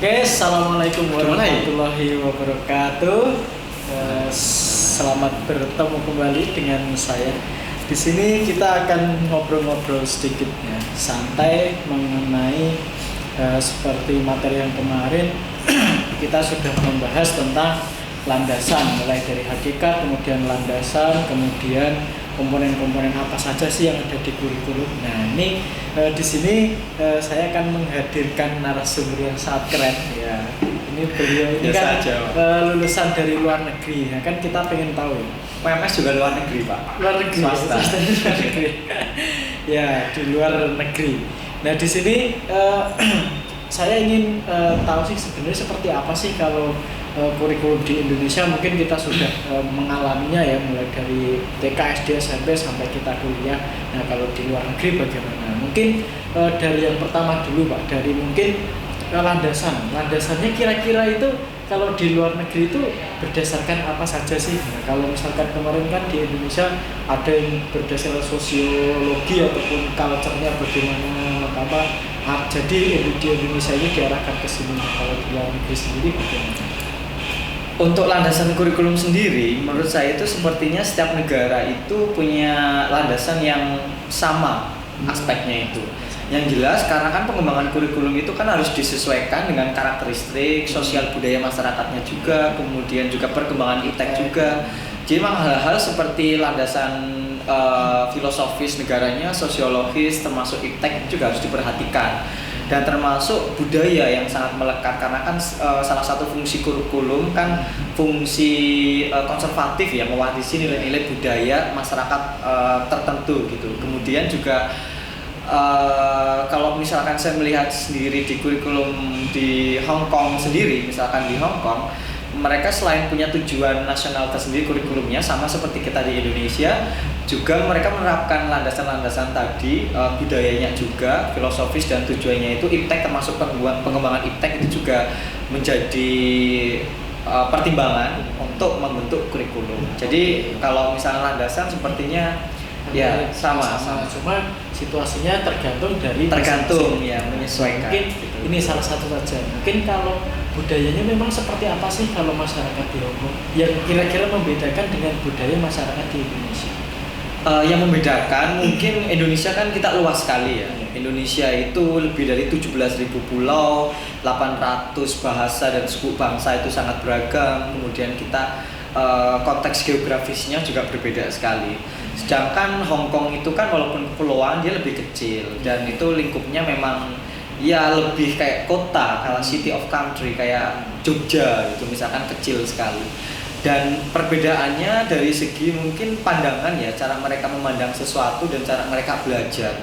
Oke, assalamualaikum warahmatullahi wabarakatuh. Selamat bertemu kembali dengan saya. Di sini kita akan ngobrol-ngobrol sedikit ya, santai mengenai seperti materi yang kemarin kita sudah membahas tentang landasan, mulai dari hakikat, kemudian landasan, kemudian komponen-komponen apa saja sih yang ada di kurikulum. Nah, ini di sini saya akan menghadirkan narasumber yang sangat keren ya. Ini beliau ini kan lulusan dari luar negeri. Ya kan kita pengen tahu. PMS juga luar negeri, Pak. Luar negeri. Swasta. Luar negeri. Ya, di luar negeri. Nah, di sini saya ingin tahu sih sebenarnya seperti apa sih kalau kurikulum di Indonesia. Mungkin kita sudah mengalaminya ya, mulai dari TK, SD, SMP sampai kita kuliah. Nah, kalau di luar negeri bagaimana? Mungkin dari yang pertama dulu Pak, dari mungkin landasannya kira-kira itu kalau di luar negeri itu berdasarkan apa saja sih? Nah, kalau misalkan kemarin kan di Indonesia ada yang berdasarkan sosiologi ataupun culture-nya bagaimana apa. Jadi di Indonesia ini diarahkan ke sini. Kalau di luar negeri sendiri bagaimana? Untuk landasan kurikulum sendiri, menurut saya itu sepertinya setiap negara itu punya landasan yang sama aspeknya itu. Yang jelas karena kan pengembangan kurikulum itu kan harus disesuaikan dengan karakteristik sosial budaya masyarakatnya juga, kemudian juga perkembangan iptek juga. Jadi memang hal-hal seperti landasan filosofis negaranya, sosiologis, termasuk iptek juga harus diperhatikan. Dan termasuk budaya yang sangat melekat karena kan salah satu fungsi kurikulum kan fungsi konservatif ya, mewarisi nilai-nilai budaya masyarakat tertentu gitu. Kemudian juga kalau misalkan saya melihat sendiri di kurikulum di Hong Kong sendiri, misalkan di Hong Kong mereka selain punya tujuan nasional tersendiri kurikulumnya sama seperti kita di Indonesia, juga mereka menerapkan landasan-landasan tadi, budayanya juga, filosofis dan tujuannya itu iptek, termasuk pengembangan iptek itu juga menjadi pertimbangan untuk membentuk kurikulum. Jadi kalau misalnya landasan sepertinya ya sama. Cuma situasinya tergantung ya, menyesuaikan. Mungkin ini salah satu saja. Mungkin kalau budayanya memang seperti apa sih kalau masyarakat di Hong Kong yang kira-kira membedakan dengan budaya masyarakat di Indonesia? Yang membedakan mungkin Indonesia kan kita luas sekali ya. Indonesia itu lebih dari 17.000 pulau, 800 bahasa dan suku bangsa itu sangat beragam. Kemudian kita konteks geografisnya juga berbeda sekali. Sedangkan Hong Kong itu kan walaupun kepulauan dia lebih kecil dan itu lingkupnya memang ya lebih kayak kota, kalau city of country kayak Jogja itu misalkan kecil sekali. Dan perbedaannya dari segi mungkin pandangan ya, cara mereka memandang sesuatu dan cara mereka belajar.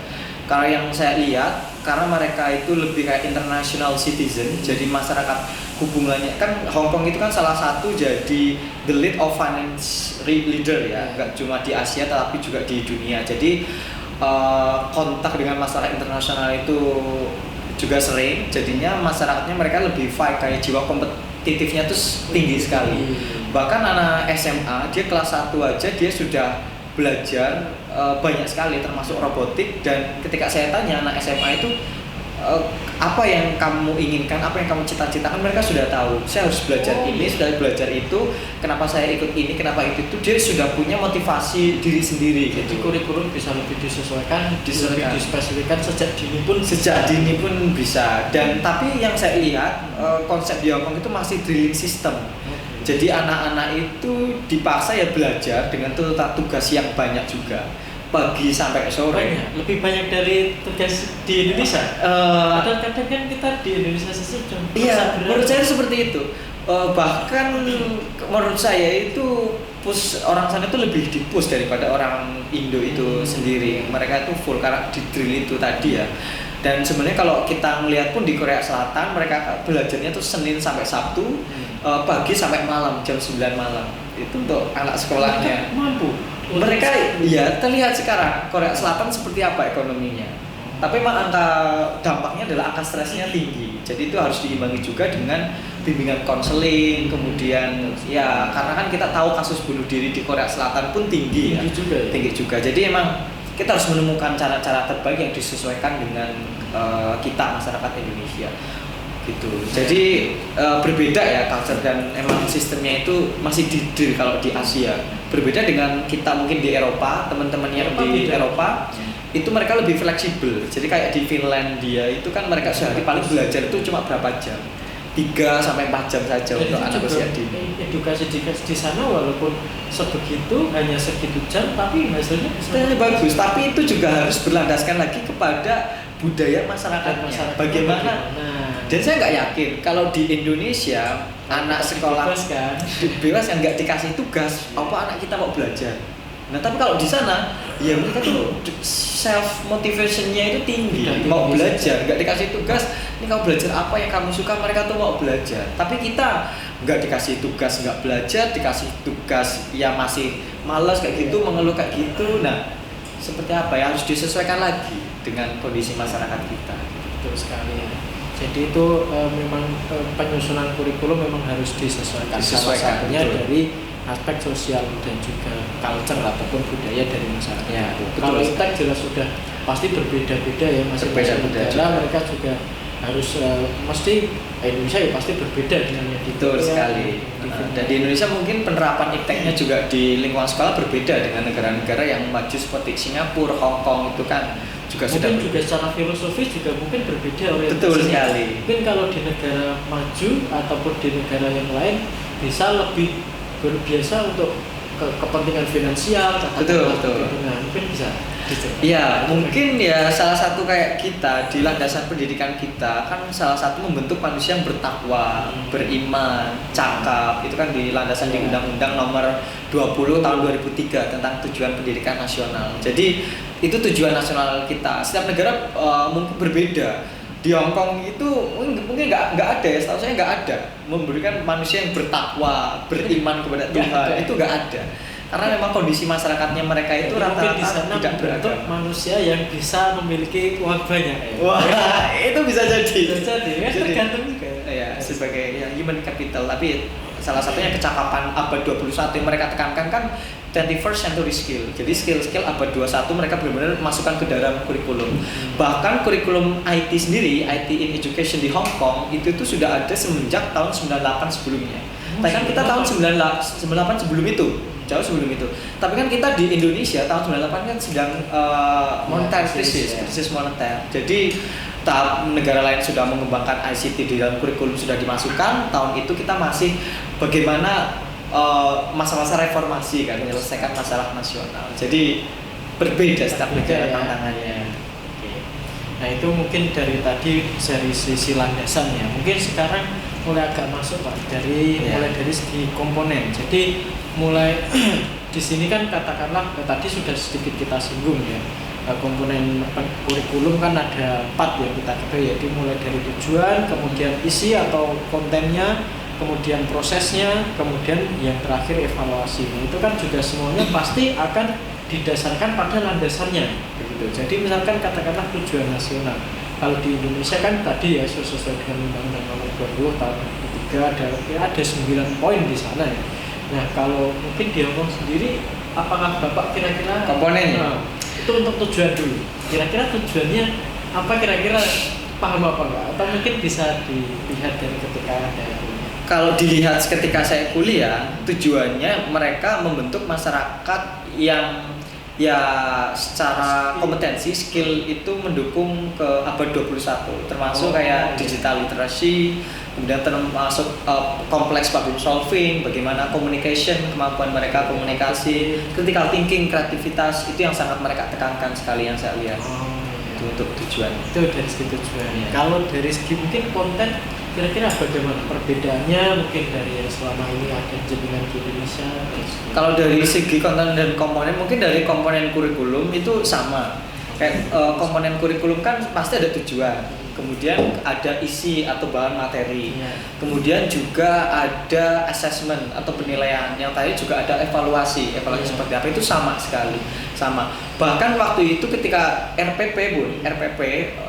Kalau yang saya lihat, karena mereka itu lebih kayak international citizen, jadi masyarakat hubungannya kan Hong Kong itu kan salah satu jadi the lead of finance leader ya, nggak cuma di Asia tapi juga di dunia. Jadi kontak dengan masyarakat internasional itu juga sering, jadinya masyarakatnya mereka lebih fight, kayak jiwa kompetitifnya tuh tinggi sekali. Bahkan anak SMA dia kelas 1 aja dia sudah belajar banyak sekali termasuk robotik. Dan ketika saya tanya anak SMA itu apa yang kamu inginkan, apa yang kamu cita-citakan, mereka sudah tahu. Saya harus belajar ini, sudah belajar itu, kenapa saya ikut ini, kenapa itu. Dia sudah punya motivasi diri sendiri. Jadi kurikulum bisa lebih disesuaikan, lebih dispesifikkan sejak dini pun bisa. Dan tapi yang saya lihat konsep di Hong Kong itu masih drilling system. Jadi anak-anak itu dipaksa ya belajar dengan tuntutan tugas yang banyak juga, pagi sampai sore. Lebih banyak dari tugas di Indonesia. Kadang-kadang kan kita di Indonesia sudah. Iya, menurut saya seperti itu. Bahkan menurut saya itu orang sana itu lebih di-push daripada orang Indo itu sendiri. Mereka itu full karena di drill itu tadi ya. Dan sebenarnya kalau kita melihat pun di Korea Selatan mereka belajarnya tuh Senin sampai Sabtu, pagi sampai malam jam 9 malam. Itu untuk anak sekolahnya. Mampu. Mereka ya terlihat sekarang Korea Selatan seperti apa ekonominya. Tapi memang angka dampaknya adalah angka stresnya tinggi. Jadi itu harus diimbangi juga dengan bimbingan konseling, kemudian ya karena kan kita tahu kasus bunuh diri di Korea Selatan pun tinggi juga. Jadi emang kita harus menemukan cara-cara terbaik yang disesuaikan dengan kita masyarakat Indonesia. gitu. Jadi berbeda ya culture dan emang sistemnya itu masih detail kalau di Asia. Berbeda dengan kita mungkin di Eropa, teman-teman yang di Eropa itu mereka lebih fleksibel. Jadi kayak di Finlandia itu kan mereka sehari paling belajar itu cuma berapa jam? 3 sampai 4 jam saja untuk anak usia dini. Edukasi di sana walaupun sebegitu hanya segitu jam tapi hasilnya bagus. Tapi itu juga harus berlandaskan lagi kepada budaya masyarakatnya. Bagaimana? Dan saya nggak yakin kalau di Indonesia anak sekolah bebas yang nggak dikasih tugas, apa anak kita mau belajar? Nah tapi kalau di sana ya mereka tuh self motivationnya itu tinggi, mau belajar, nggak dikasih tugas, ini kamu belajar apa yang kamu suka, mereka tuh mau belajar. Tapi kita nggak dikasih tugas nggak belajar, dikasih tugas ya masih malas kayak gitu, mengeluh kayak gitu. Nah seperti apa ya, harus disesuaikan lagi dengan kondisi masyarakat kita. Betul sekali ya. Jadi itu memang penyusunan kurikulum memang harus disesuaikan. Salah satunya betul. Dari aspek sosial dan juga culture ataupun budaya dari masyarakat. Ya, kalau Iptek jelas sudah pasti berbeda-beda ya, masing-masing negara mereka juga harus mesti Indonesia ya pasti berbeda dengan yang betul sekali. Dan di Indonesia mungkin penerapan Ipteknya juga di lingkungan sekolah berbeda dengan negara-negara yang maju seperti Singapura, Hong Kong itu kan juga mungkin sudah juga secara filosofis juga mungkin berbeda orientasinya. Betul sekali. Mungkin kalau di negara maju ataupun di negara yang lain bisa lebih berbiasa untuk kepentingan finansial, betul. Mungkin bisa. Iya, mungkin ya salah satu kayak kita di landasan pendidikan kita kan salah satu membentuk manusia yang bertakwa, beriman, cakap. Itu kan di landasan di Undang-Undang Nomor 20 Tahun 2003 tentang tujuan pendidikan nasional. Jadi itu tujuan nasional kita. Setiap negara mungkin berbeda. Di Hong Kong itu mungkin nggak ada ya, setahu saya nggak ada memberikan manusia yang bertakwa, beriman kepada Tuhan, itu nggak ada. Karena memang kondisi masyarakatnya mereka itu rata-rata tidak beragama. Manusia yang bisa memiliki uang banyak. Wah, itu bisa jadi. Kan tergantung juga. Ya, sebagai human capital. Tapi salah satunya kecakapan abad 21 yang mereka tekankan kan 21st century skill. Jadi skill-skill abad 21 mereka benar-benar masukkan ke dalam kurikulum. Bahkan kurikulum IT sendiri, IT in Education di Hong Kong itu tuh sudah ada semenjak tahun 98 sebelumnya. Tapi kan kita tahun 98 sebelum itu, jauh sebelum itu. Tapi kan kita di Indonesia tahun 98 kan sedang moneter krisis moneter. Jadi tahap negara lain sudah mengembangkan ICT di dalam kurikulum sudah dimasukkan. Tahun itu kita masih bagaimana masa-masa reformasi kan, menyelesaikan masalah nasional. Jadi berbeda setiap negara tantangannya. Nah itu mungkin dari tadi dari sisi landasan ya. Mungkin sekarang mulai agak masuk Pak mulai dari segi komponen. Jadi mulai di sini kan katakanlah tadi sudah sedikit kita singgung ya. Komponen kurikulum kan ada 4 ya kita ketahui, yaitu mulai dari tujuan, kemudian isi atau kontennya, kemudian prosesnya, kemudian yang terakhir evaluasi. Itu kan juga semuanya pasti akan didasarkan pada landasannya begitu. Jadi misalkan katakanlah tujuan nasional. Kalau di Indonesia kan tadi ya sesuai dengan Undang-Undang Nomor 20 Tahun 2003 ada 9 poin di sana ya. Nah, kalau mungkin di Hong Kong sendiri apakah Bapak kira-kira komponennya? Itu untuk tujuan dulu. Kira-kira tujuannya apa, kira-kira paham apa enggak? Atau mungkin bisa dilihat dari ketika ada kuliah? Kalau dilihat ketika saya kuliah, tujuannya mereka membentuk masyarakat yang ya secara kompetensi skill itu mendukung ke abad 21, termasuk kayak digital literacy, kemudian termasuk kompleks problem solving, bagaimana communication, kemampuan mereka komunikasi, critical thinking, kreativitas, itu yang sangat mereka tekankan sekali yang saya lihat. Itu untuk tujuan. Itu dari segi tujuan. Ya. Kalau dari segi mungkin konten, kira-kira bagaimana perbedaannya mungkin dari yang selama ini ada jaringan di Indonesia? Kalau dari segi konten dan komponen, mungkin dari komponen kurikulum itu sama. Kayak komponen kurikulum kan pasti ada tujuan, kemudian ada isi atau bahan materi, kemudian juga ada assessment atau penilaian, yang tadi juga ada evaluasi seperti apa, itu sama sekali. sama. Bahkan waktu itu ketika RPP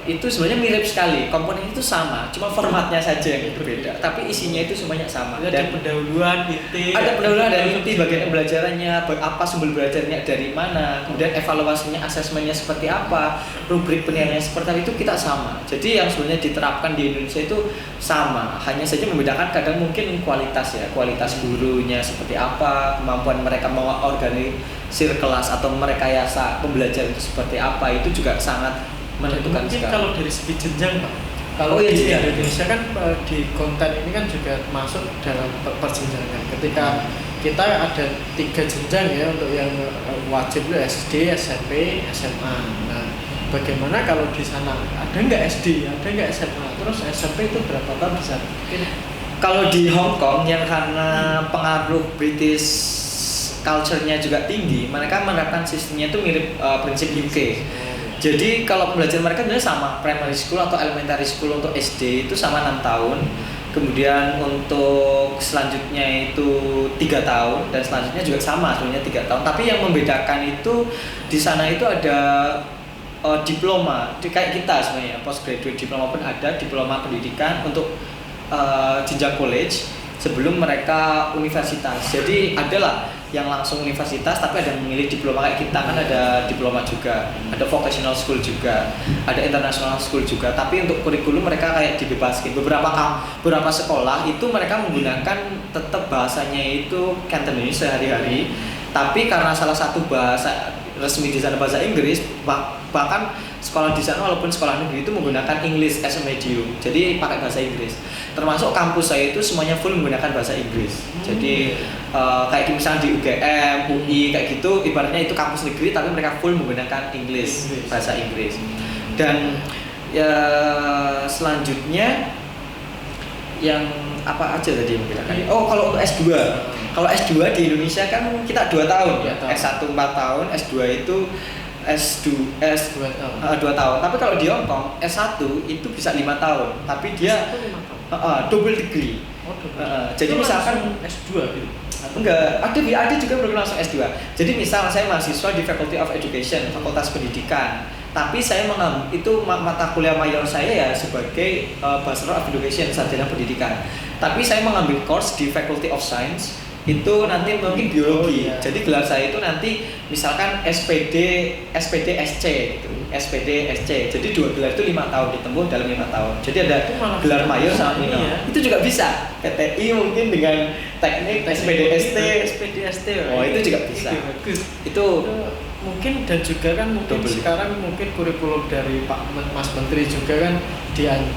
itu sebenarnya mirip sekali, komponen itu sama, cuma formatnya saja yang berbeda, tapi isinya itu semuanya sama. Ada pendahuluan, inti. Ada pendahuluan dan inti, bagian pembelajarannya, apa sumber belajarnya dari mana, kemudian evaluasinya, asesmennya seperti apa, rubrik penilaiannya seperti apa, itu kita sama. Jadi yang sebenarnya diterapkan di Indonesia itu sama, hanya saja membedakan kadang mungkin kualitas gurunya seperti apa, kemampuan mereka mengorganisir kelas atau merekayasa pembelajaran itu seperti apa, itu juga sangat menentukan mungkin sekali. kalau dari segi jenjang Pak, kalau di Indonesia kan di konten ini kan juga masuk dalam perjenjangan. Ketika kita ada 3 jenjang ya untuk yang wajib SD, SMP, SMA. Nah, bagaimana kalau di sana ada nggak SD, ada nggak SMA, terus SMP itu berapa tahun bisa? Kalau di Hong Kong yang karena pengaruh British culture-nya juga tinggi, mereka menerapkan sistemnya itu mirip prinsip UK. Jadi kalau pembelajaran mereka sebenarnya sama, primary school atau elementary school untuk SD itu sama 6 tahun. Kemudian untuk selanjutnya itu 3 tahun dan selanjutnya juga sama sebenarnya 3 tahun. Tapi yang membedakan itu di sana itu ada diploma, kayak kita sebenarnya postgraduate diploma pun ada, diploma pendidikan untuk jenjang college sebelum mereka universitas. Jadi adalah yang langsung universitas tapi ada yang memilih diploma kayak kita kan, ada diploma juga, ada vocational school juga, ada international school juga. Tapi untuk kurikulum mereka kayak dibebaskan. Beberapa sekolah itu mereka menggunakan tetap bahasanya itu Cantonese sehari-hari. Tapi karena salah satu bahasa resmi di sana bahasa Inggris, bahkan sekolah di sana walaupun sekolah negeri itu menggunakan English as a medium, jadi pakai bahasa Inggris. Termasuk kampus saya itu semuanya full menggunakan bahasa Inggris. Jadi kayak misalnya di UGM, UI kayak gitu, ibaratnya itu kampus negeri tapi mereka full menggunakan English, bahasa Inggris. Dan ya selanjutnya yang apa aja tadi yang membedakan? Oh, kalau untuk S2. Kalau S2 di Indonesia kan kita 2 tahun ya. S1 4 tahun, S2 itu S2 2 tahun. Tapi kalau di Hong Kong S1 itu bisa 5 tahun, tapi dia double degree. Jadi misalkan S2 gitu. Enggak, ada juga program langsung S2. Jadi misal saya mahasiswa di Faculty of Education, Fakultas Pendidikan. Tapi saya mengambil itu mata kuliah mayor saya ya sebagai Bachelor of Education, sarjana pendidikan. Tapi saya mengambil course di Faculty of Science itu nanti mungkin biologi. Jadi gelar saya itu nanti misalkan SPD SC gitu. SPD SC. Jadi 2 gelar itu 5 tahun ditempuh dalam 5 tahun. Jadi ada gelar mayor sama minor. Ya. Itu juga bisa. PTI mungkin dengan teknik SPD ST. Oh, itu juga bisa. Itu mungkin dan juga kan mungkin sekarang mungkin kurikulum dari Pak Mas Menteri juga kan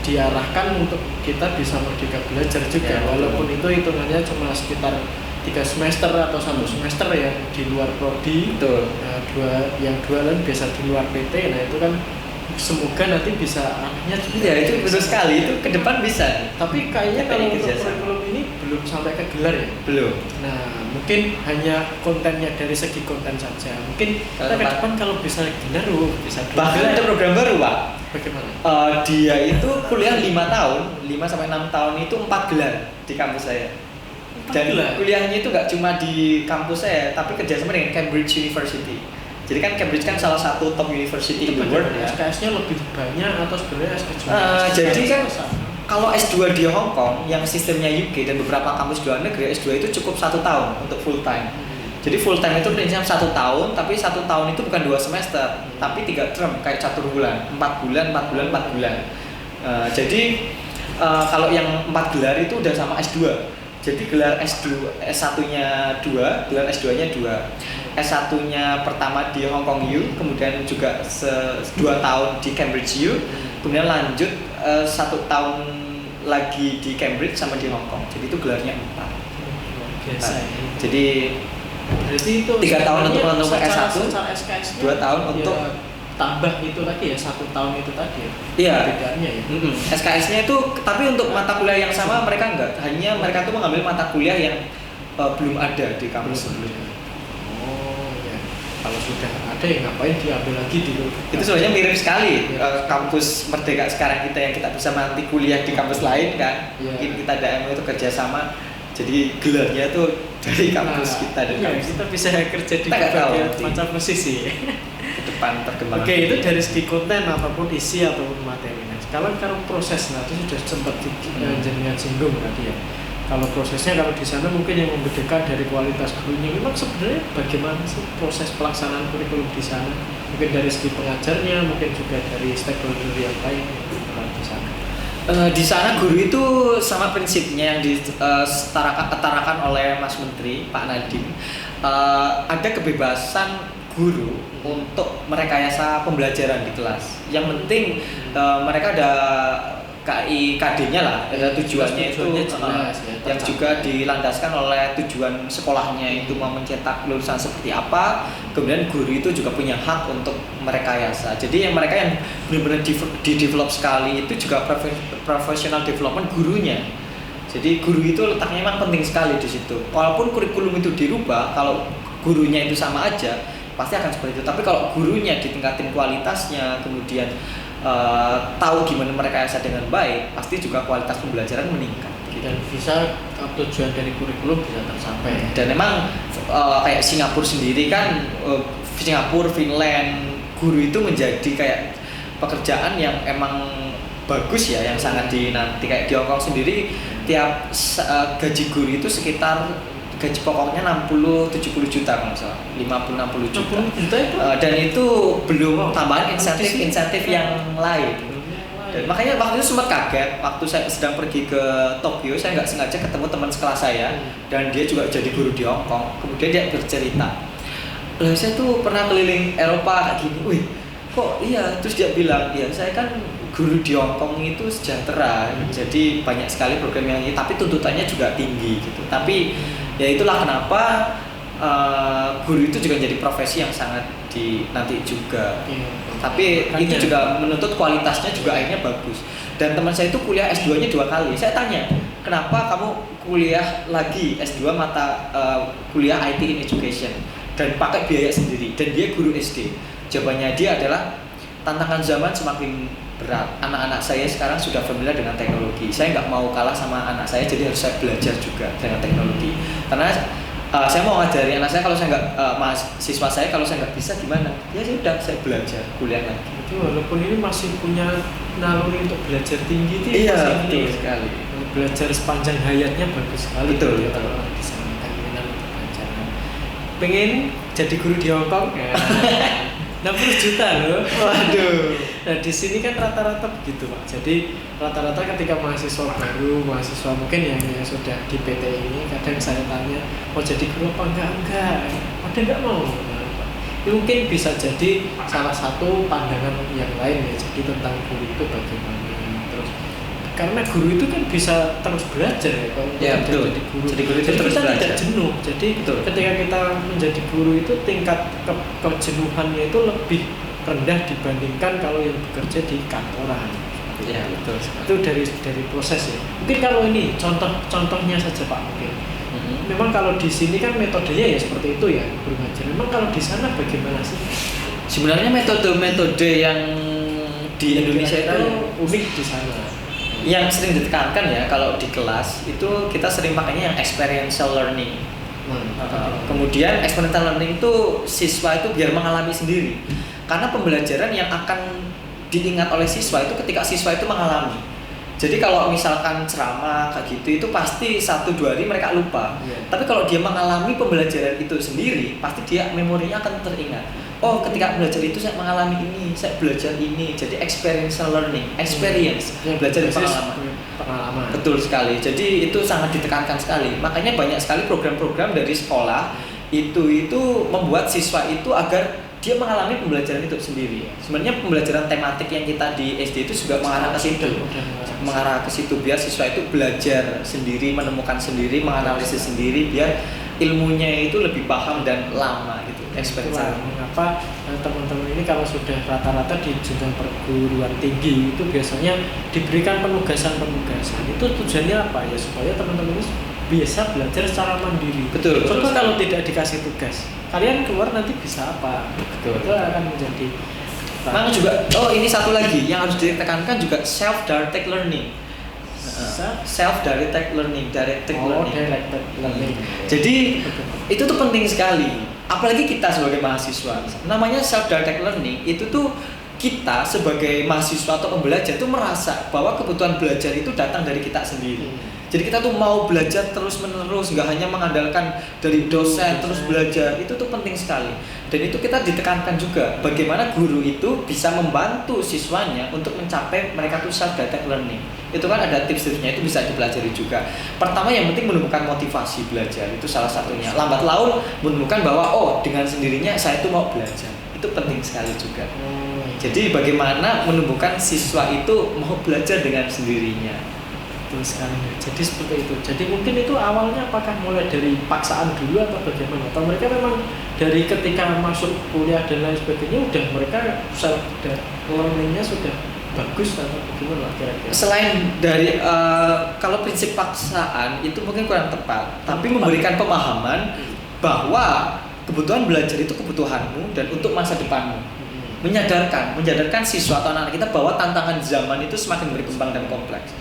diarahkan untuk kita bisa merdeka belajar juga ya, walaupun itu hitungannya cuma sekitar 3 semester atau 1 semester ya di luar prodi. Nah, yang dua lain biasa di luar PT. Nah itu kan semoga nanti bisa anaknya juga. Ya itu betul sekali, itu ke depan bisa. Tapi kayaknya kalau untuk kurikulum ini belum sampai ke gelar ya. Belum. Nah mungkin hanya kontennya dari segi konten saja. Mungkin kita ke depan kalau bisa gelar bisa. Bahkan ada program baru Pak. Bagaimana? Dia itu kuliah 5 tahun, 5 sampai 6 tahun itu 4 gelar di kampus saya. Dan kuliahnya itu nggak cuma di kampus saya, tapi kerjasama dengan Cambridge University. Jadi kan Cambridge kan salah satu top university in the world ya. SKS-nya lebih banyak atau sebenarnya SKS? Jadi kan kalau S2 di Hong Kong yang sistemnya UK dan beberapa kampus luar negeri, S2 itu cukup 1 tahun untuk full time. Jadi full time itu prinsipnya 1 tahun, tapi 1 tahun itu bukan 2 semester, tapi 3 term kayak catur bulan, 4 bulan. Jadi kalau yang 4 gelar itu udah sama S2. Jadi gelar S1-nya 2, gelar S2-nya 2. S1-nya pertama di Hong Kong U, kemudian juga 2 tahun di Cambridge U, kemudian lanjut 1 tahun lagi di Cambridge sama di Hong Kong. Jadi itu gelarnya 4. Biasa. Jadi berarti itu 3 tahun untuk S1, 2 tahun untuk tambah itu tadi ya 1 tahun itu tadi ya. Iya. Bedanya ya. SKS-nya itu tapi untuk mata kuliah yang sama mereka enggak. Hanya mereka tuh mengambil mata kuliah yang belum ada di kampus sebelumnya. Oh ya. Kalau sudah ada ya ngapain diambil lagi dulu. Itu sebenarnya mirip sekali kampus Merdeka sekarang kita yang kita bisa nanti kuliah di kampus lain kan. Mungkin kita ada MOU itu kerjasama Jadi gelarnya tuh dari kampus kita dan iya, kampus kita bisa kerja di Kita nggak tahu berbagai nanti. macam posisi. ke depan perkembangan. Oke, itu dari segi konten ataupun isi ataupun materi. Nah, kalau proses, nah itu sudah sempat jenengan singgung tadi ya. Kalau prosesnya, kalau di sana mungkin yang membedakan dari kualitas gurunya, memang sebenarnya bagaimana sih proses pelaksanaan kurikulum di sana? Mungkin dari segi pengajarnya, mungkin juga dari stakeholder yang lain yang berperan di sana. Di sana guru itu sama prinsipnya yang ditarakan oleh Mas Menteri Pak Nadiem. Ada kebebasan guru untuk merekayasa pembelajaran di kelas. Yang penting mereka ada KIKD-nya lah, ada tujuannya itu jelas, yang juga dilandaskan oleh tujuan sekolahnya itu mau mencetak lulusan seperti apa. Kemudian guru itu juga punya hak untuk merekayasa. Jadi yang mereka yang benar-benar di-develop sekali itu juga professional development gurunya. Jadi guru itu letaknya memang penting sekali di situ. Walaupun kurikulum itu dirubah, kalau gurunya itu sama aja, pasti akan seperti itu. Tapi kalau gurunya ditingkatin kualitasnya, kemudian tahu gimana merekayasa dengan baik, pasti juga kualitas pembelajaran meningkat. Dan bisa tujuan dari kurikulum bisa tercapai. Dan memang kayak Singapura sendiri kan, Singapura, Finland, guru itu menjadi kayak pekerjaan yang emang bagus ya, yang sangat dinanti. Kayak di Hong Kong sendiri, tiap gaji guru itu sekitar gaji pokoknya 60-70 juta kalau salah, 50-60 juta. Itu? Dan itu belum tambahan insentif yang lain. Dan makanya waktu itu sempat kaget waktu saya sedang pergi ke Tokyo, saya nggak sengaja ketemu teman sekelas saya dan dia juga jadi guru di Hong Kong. Kemudian dia bercerita, lah saya tuh pernah keliling Eropa kayak gini, wih kok iya, terus dia bilang, ya saya kan guru di Hong Kong itu sejahtera, jadi banyak sekali program yang ini, tapi tuntutannya juga tinggi gitu. Tapi ya itulah kenapa guru itu juga jadi profesi yang sangat dinanti juga. Tapi itu juga menuntut kualitasnya juga akhirnya bagus. Dan teman saya itu kuliah S2-nya 2 kali. Saya tanya, kenapa kamu kuliah lagi S2 mata kuliah IT in Education dan pakai biaya sendiri, dan dia guru SD? Jawabannya dia adalah tantangan zaman semakin berat. Anak-anak saya sekarang sudah familiar dengan teknologi. Saya nggak mau kalah sama anak saya, jadi harus saya belajar juga dengan teknologi. Karena saya mau ngajari anak saya, kalau saya nggak mahasiswa saya kalau saya nggak bisa gimana? Ya sudah, saya belajar kuliah lagi. Jadi walaupun ini masih punya naluri untuk belajar tinggi itu, Iya, betul sekali. Belajar sepanjang hayatnya bagus sekali. Betul, ya, betul. kalau bisa keinginan untuk belajar. Pengen jadi guru di Hong Kong? Ya. 60 juta loh. Waduh. Nah di sini kan rata-rata begitu Pak. Jadi rata-rata ketika mahasiswa baru, mahasiswa mungkin yang sudah di PT ini, kadang saya tanya mau jadi guru apa enggak, ada nggak mau. Nah, ini mungkin bisa jadi salah satu pandangan yang lain ya. Jadi tentang guru itu bagaimana. Terus karena guru itu kan bisa terus belajar ya. Kalau Ya, betul. jadi guru, Jadi guru itu jadi terus kita belajar. tidak jenuh. Jadi Betul. ketika kita menjadi guru itu tingkat kejenuhannya itu lebih rendah dibandingkan kalau yang bekerja di kantoran. Ya, betul. Itu dari proses ya. Mungkin kalau ini contohnya saja Pak mungkin. Memang kalau di sini kan metodenya ya seperti itu ya, guru ngajar. Memang kalau di sana bagaimana sih? Sebenarnya metode-metode yang di Indonesia itu unik di sana. yang sering ditekankan ya kalau di kelas itu kita sering pakainya yang experiential learning. Kemudian experiential learning itu siswa itu biar mengalami sendiri. Karena pembelajaran yang akan diingat oleh siswa itu ketika siswa itu mengalami. Jadi kalau misalkan ceramah kayak gitu itu pasti 1-2 hari mereka lupa. Tapi kalau dia mengalami pembelajaran itu sendiri, pasti dia memorinya akan teringat. Oh, ketika belajar itu saya mengalami ini, saya belajar ini. Jadi experiential learning, experience, belajar dari pengalaman. Betul sekali. Jadi itu sangat ditekankan sekali. Makanya banyak sekali program-program dari sekolah itu membuat siswa itu agar dia mengalami pembelajaran itu sendiri. Sebenarnya pembelajaran tematik yang kita di SD itu juga mengarah ke situ. Mengarah ke situ biar siswa itu belajar sendiri, menemukan sendiri, menganalisis sendiri biar ilmunya itu lebih paham dan lama gitu. Itulah mengapa teman-teman ini kalau sudah rata-rata di jenjang perguruan tinggi itu biasanya diberikan penugasan. Itu tujuannya apa ya? Supaya teman-teman ini bisa belajar secara mandiri. Betul. Contoh kalau tidak dikasih tugas, kalian keluar nanti bisa apa? Betul. Itu akan menjadi. Memang juga, ini satu lagi yang harus ditekankan juga self-directed learning. self directed learning. Directed learning. Jadi itu tuh penting sekali. Apalagi kita sebagai mahasiswa. Namanya self directed learning itu tuh kita sebagai mahasiswa atau pembelajar tuh merasa bahwa kebutuhan belajar itu datang dari kita sendiri. Jadi kita tuh mau belajar terus-menerus, nggak hanya mengandalkan dari dosen terus belajar. Itu tuh penting sekali. Dan itu kita ditekankan juga bagaimana guru itu bisa membantu siswanya untuk mencapai mereka tuh self-directed learning. Itu kan ada tips-tipsnya, itu bisa dipelajari juga. Pertama yang penting menumbuhkan motivasi belajar, itu salah satunya. Lambat laun menemukan bahwa dengan sendirinya saya tuh mau belajar. Itu penting sekali juga. Jadi bagaimana menumbuhkan siswa itu mau belajar dengan sendirinya. Betul sekali. Jadi seperti itu. Jadi mungkin itu awalnya apakah mulai dari paksaan dulu atau bagaimana? Atau mereka memang dari ketika masuk kuliah dan lain sebagainya udah mereka self learning-nya sudah bagus atau bagaimana kira-kira? Selain dari kalau prinsip paksaan itu mungkin kurang tepat, tapi memberikan pemahaman bahwa kebutuhan belajar itu kebutuhanmu dan untuk masa depanmu. Menyadarkan siswa atau anak-anak kita bahwa tantangan zaman itu semakin berkembang dan kompleks.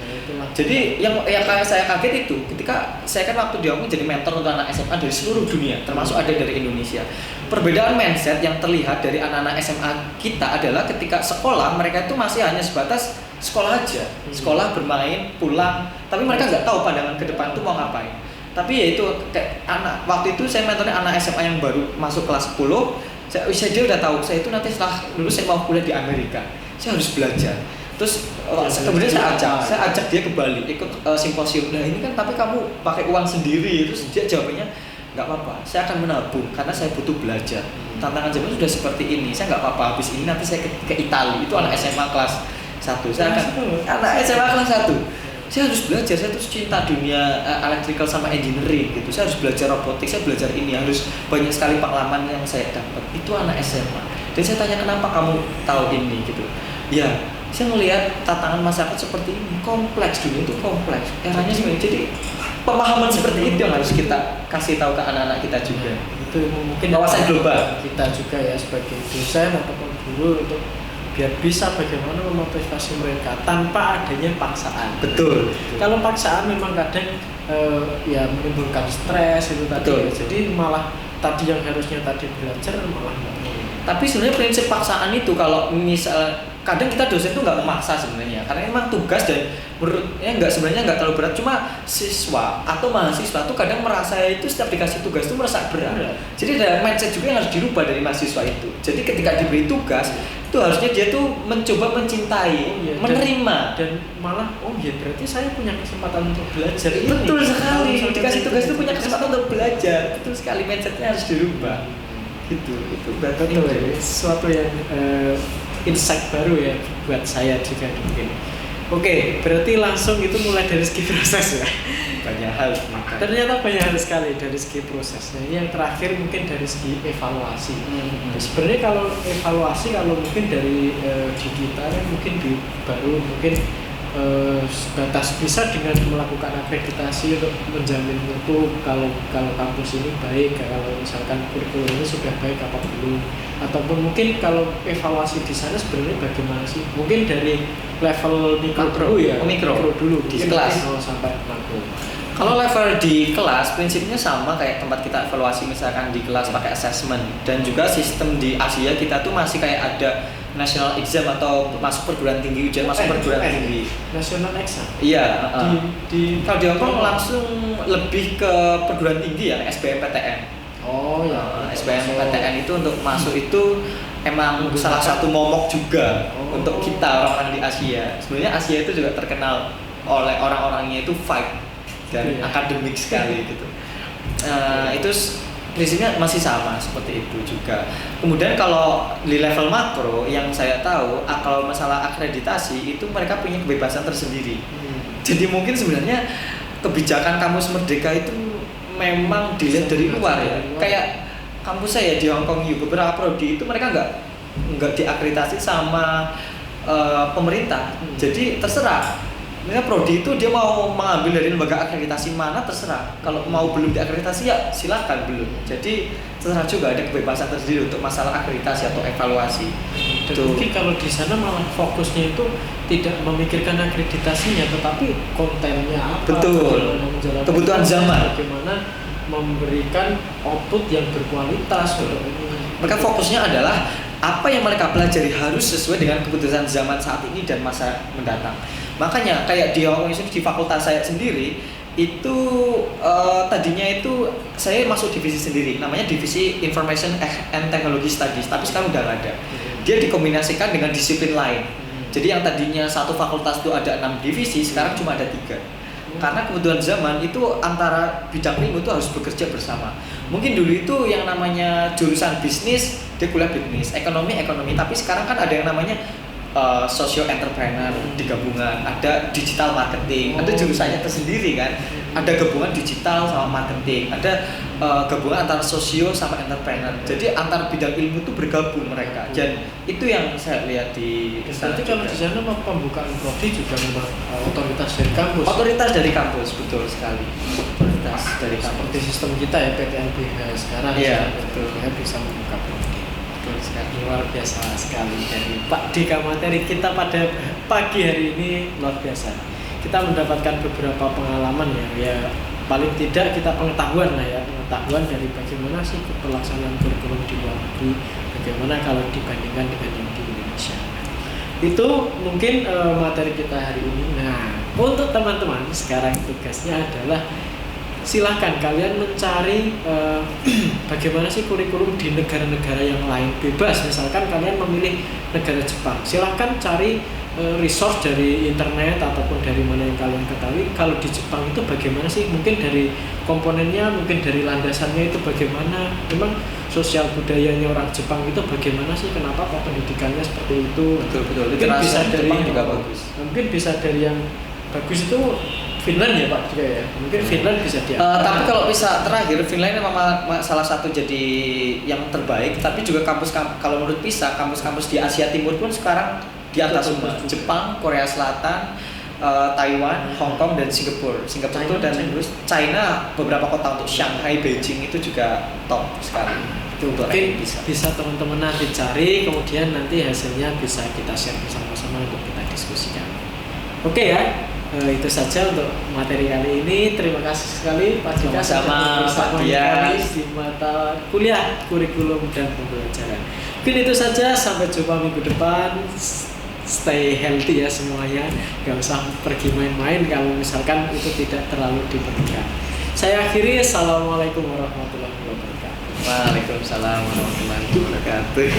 Jadi yang kayak saya kaget itu ketika saya kan waktu di Hongkong jadi mentor untuk anak SMA dari seluruh dunia, termasuk ada dari Indonesia. Perbedaan mindset yang terlihat dari anak-anak SMA kita adalah ketika sekolah mereka itu masih hanya sebatas sekolah aja, sekolah bermain, pulang, tapi mereka nggak tahu pandangan ke depan itu mau ngapain. Tapi ya itu kayak waktu itu saya mentornya anak SMA yang baru masuk kelas 10. Dia udah tahu saya itu nanti setelah lulus saya mau kuliah di Amerika, saya harus belajar. Terus kemudian saya ajak dia ke Bali ikut simposium. Nah ini kan tapi kamu pakai uang sendiri. Terus dia jawabnya nggak apa-apa, saya akan menabung karena saya butuh belajar. Tantangan zaman sudah seperti ini, saya nggak apa-apa. Habis ini nanti saya ke Italia. Itu anak SMA kelas 1. Saya akan anak SMA kelas 1. Saya harus belajar, saya terus cinta dunia electrical sama engineering gitu. Saya harus belajar robotik, saya belajar ini, harus banyak sekali pengalaman yang saya dapat. Itu anak SMA. Dan saya tanya kenapa kamu tahu ini gitu. Ya, saya melihat tantangan masyarakat seperti ini, kompleks, dunia itu kompleks. Eranya sebenarnya jadi pemahaman seperti itu yang harus kita kasih tahu ke anak-anak kita juga. Itu mungkin wawasan global kita juga ya sebagai dosen ataupun guru untuk biar bisa bagaimana memotivasi mereka tanpa adanya paksaan. Betul. Kalau paksaan memang kadang ya menimbulkan stres itu tadi. Ya. Jadi malah tadi yang harusnya tadi belajar malah nggak mau. Tapi sebenarnya prinsip paksaan itu kalau misal kadang kita dosen itu nggak memaksa sebenarnya karena memang tugas dan menurutnya sebenarnya nggak terlalu berat, cuma siswa atau mahasiswa tuh kadang merasa itu setiap dikasih tugas itu merasa berat. Jadi ada mindset juga yang harus dirubah dari mahasiswa itu. Jadi ketika diberi tugas itu harusnya dia tuh mencoba mencintai, menerima dan malah berarti saya punya kesempatan untuk belajar. Betul sekali. Dikasih tugas itu punya kesempatan untuk belajar. Betul sekali, mindsetnya harus dirubah. Gitu. Itu betul ya. Sesuatu yang insight baru ya buat saya juga mungkin. Oke, berarti langsung itu mulai dari segi proses ya. Banyak hal. Ternyata banyak hal sekali dari segi prosesnya. Yang terakhir mungkin dari segi evaluasi. Sebenarnya kalau evaluasi kalau mungkin dari di kita kan mungkin baru mungkin sebatas bisa dengan melakukan akreditasi untuk menjamin mutu kalau kampus ini baik, kalau misalkan kurikulum ini sudah baik apa belum, ataupun mungkin kalau evaluasi di sana sebenarnya bagaimana sih? Mungkin dari level mikro dulu ya, mikro dulu di kelas sampai makro. Kalau level di kelas prinsipnya sama kayak tempat kita evaluasi misalkan di kelas pakai assessment, dan juga sistem di Asia kita tuh masih kayak ada national exam atau masuk perguruan tinggi, ujian masuk perguruan tinggi. National exam. Iya. Kalau di Hongkong langsung lebih ke perguruan tinggi ya, SBMPTN. Oh ya. SBMPTN itu untuk masuk itu emang salah satu momok juga untuk kita orang-orang di Asia. Sebenarnya Asia itu juga terkenal oleh orang-orangnya itu fight dan akademik sekali gitu. Itu prinsipnya masih sama seperti itu juga. Kemudian kalau di level makro yang saya tahu, kalau masalah akreditasi itu mereka punya kebebasan tersendiri. Jadi mungkin sebenarnya kebijakan kampus Merdeka itu memang dilihat dari luar ya. Kayak kampus saya di Hong Kong beberapa prodi itu mereka nggak diakreditasi sama pemerintah. Jadi terserah. Misalnya prodi itu dia mau mengambil dari lembaga akreditasi mana terserah. Kalau mau belum diakreditasi ya silakan belum. Jadi terserah juga, ada kebebasan tersendiri untuk masalah akreditasi atau evaluasi. Dan Betul. mungkin kalau di sana malah fokusnya itu tidak memikirkan akreditasinya, tetapi kontennya apa, Betul. bagaimana menjalankan Kebutuhan konten, zaman. bagaimana memberikan output yang berkualitas. Mereka fokusnya adalah apa yang mereka pelajari harus sesuai dengan kebutuhan zaman saat ini dan masa mendatang. Makanya kayak di fakultas saya sendiri itu tadinya itu saya masuk divisi sendiri, namanya divisi Information and Technology Studies, tapi sekarang udah nggak ada. Dia dikombinasikan dengan disiplin lain. Jadi yang tadinya satu fakultas itu ada 6 divisi, sekarang cuma ada 3. Karena kebutuhan zaman itu antara bidang ilmu itu harus bekerja bersama. Mungkin dulu itu yang namanya jurusan bisnis, dia kuliah bisnis, ekonomi, tapi sekarang kan ada yang namanya social entrepreneur di gabungan, ada digital marketing, ada jurusannya tersendiri kan, ada gabungan digital sama marketing, ada gabungan antara sosio sama entrepreneur. Jadi antar bidang ilmu itu bergabung mereka. Dan itu yang saya lihat di sana. Berarti kalau di sana pembukaan prodi juga memang otoritas dari kampus. Otoritas dari kampus, betul sekali. Otoritas dari kampus. Seperti sistem kita ya PTNBH sekarang. Iya, betul. Ya bisa membuka prodi. Luar biasa sekali dari Pak Dika. Materi kita pada pagi hari ini luar biasa. Kita mendapatkan beberapa pengalaman ya paling tidak kita pengetahuan dari bagaimana sih pelaksanaan kurikulum di luar negeri, bagaimana kalau dibandingkan dengan yang di Indonesia. Itu mungkin materi kita hari ini. Nah, untuk teman-teman sekarang tugasnya adalah silahkan kalian mencari bagaimana sih kurikulum di negara-negara yang lain, bebas. Misalkan kalian memilih negara Jepang, silahkan cari resource dari internet ataupun dari mana yang kalian ketahui. Kalau di Jepang itu bagaimana sih, mungkin dari komponennya, mungkin dari landasannya itu bagaimana, memang sosial budayanya orang Jepang itu bagaimana sih, kenapa kok pendidikannya seperti itu. Betul. Mungkin bisa dari Jepang juga bagus. Mungkin bisa dari yang bagus itu Finland ya Pak juga ya, mungkin Finland bisa diangkat. Tapi kalau bisa terakhir, Finland memang salah satu jadi yang terbaik. Tapi juga kalau menurut PISA, kampus-kampus di Asia Timur pun sekarang di atas semua. Jepang, Korea Selatan, Taiwan, Hong Kong dan Singapura itu, dan terus China beberapa kota untuk Shanghai, Beijing itu juga top sekali. Itu untuk Mungkin PISA. bisa teman-teman nanti cari, kemudian nanti hasilnya bisa kita share bersama-sama untuk kita diskusikan. Oke ya. Itu saja untuk materi kali ini. Terima kasih sekali Pak Dika Sama-sama, bersama Pak Dias. kami di mata kuliah kurikulum dan pembelajaran. Mungkin itu saja, sampai jumpa minggu depan. Stay healthy ya semuanya, gak usah pergi main-main kalau misalkan itu tidak terlalu diperlukan. Saya akhiri, assalamualaikum warahmatullahi wabarakatuh. Waalaikumsalam warahmatullahi wabarakatuh.